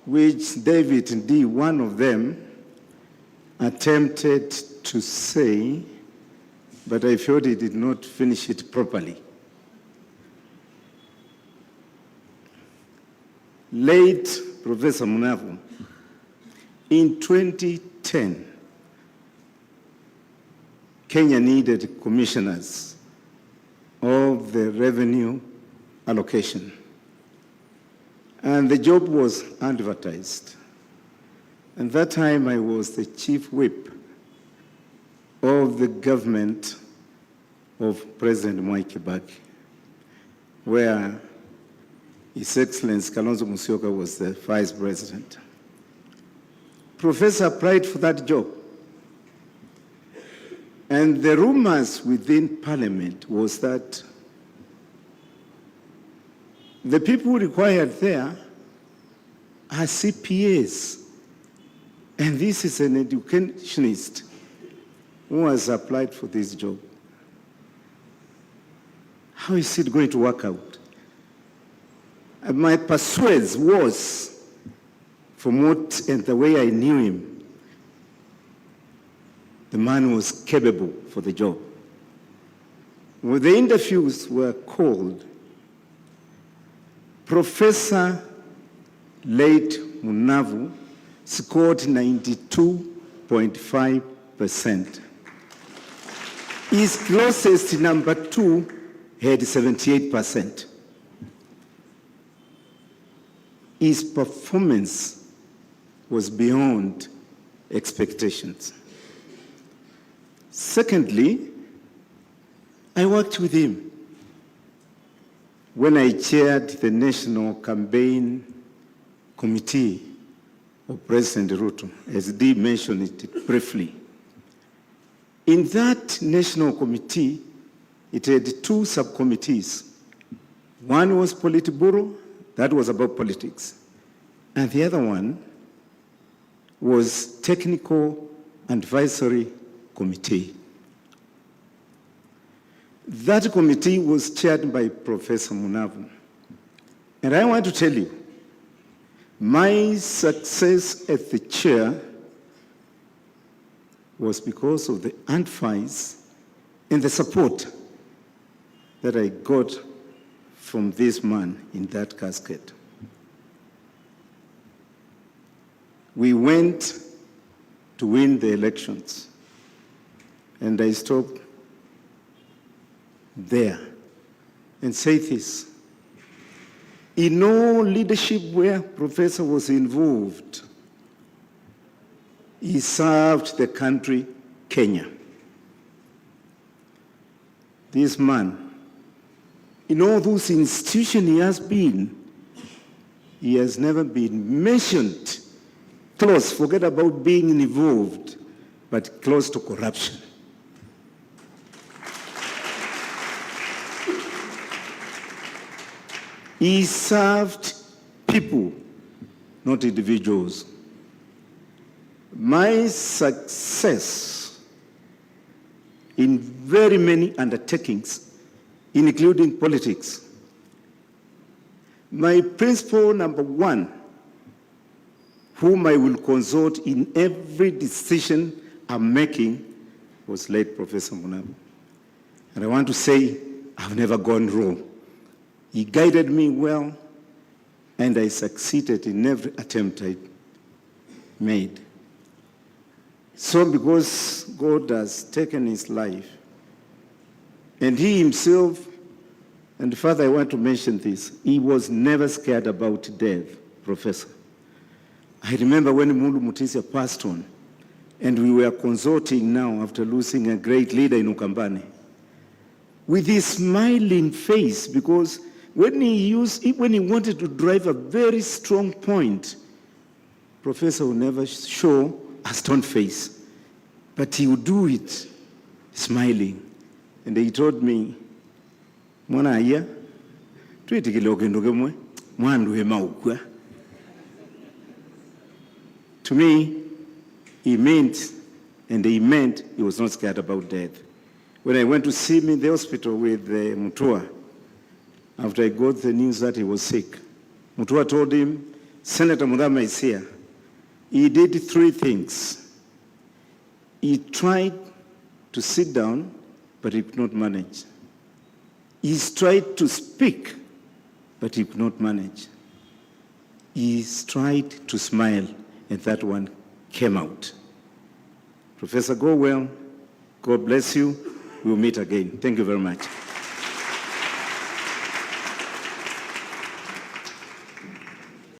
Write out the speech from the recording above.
which David D., one of them, attempted to say, but I felt he did not finish it properly. Late Professor Munavu, in 2010, Kenya needed commissioners of the revenue allocation. And the job was advertised. And that time I was the chief whip of the government of President Mwai Kibaki, where His Excellency Kalonzo Musyoka was the vice president. Professor applied for that job. And the rumors within Parliament was that the people required there are CPAs. And this is an educationist who has applied for this job. How is it going to work out? And my persuasion was, from what and the way I knew him, the man was capable for the job. When the interviews were called, Professor late Munavu scored 92.5%. His closest number two had 78%. His performance was beyond expectations. Secondly, I worked with him when I chaired the National Campaign Committee of President Ruto, as Dee mentioned it briefly. In that national committee, it had two subcommittees. One was Politburo, that was about politics. And the other one was Technical Advisory Committee. That committee was chaired by Professor Munavu. And I want to tell you, my success as the chair was because of the advice and the support that I got from this man in that casket. We went to win the elections, and I stopped there and say this. In all leadership where Professor was involved, he served the country, Kenya. This man, in all those institutions he has been, he has never been mentioned close, forget about being involved, but close to corruption. He served people, not individuals. My success in very many undertakings, including politics, my principal number one, whom I will consult in every decision I'm making, was late Professor Munavu. And I want to say, I've never gone wrong. He guided me well, and I succeeded in every attempt I made. So because God has taken his life, and he himself, and Father, I want to mention this, he was never scared about death, Professor. I remember when Mulu Mutisia passed on, and we were consulting now after losing a great leader in Ukambani, with his smiling face, because when he wanted to drive a very strong point, Professor would never show a stone face, but he would do it smiling. And he told me, "Mwana aya, tuitikile okendo kemwe, mwandu emaukwa." To me, he meant he was not scared about death. When I went to see him in the hospital with Mutua, after I got the news that he was sick, Mutua told him, Senator Muthama is here. He did three things. He tried to sit down, but he could not manage. He tried to speak, but he could not manage. He tried to smile, and that one came out. Professor, go well. God bless you. We'll meet again. Thank you very much.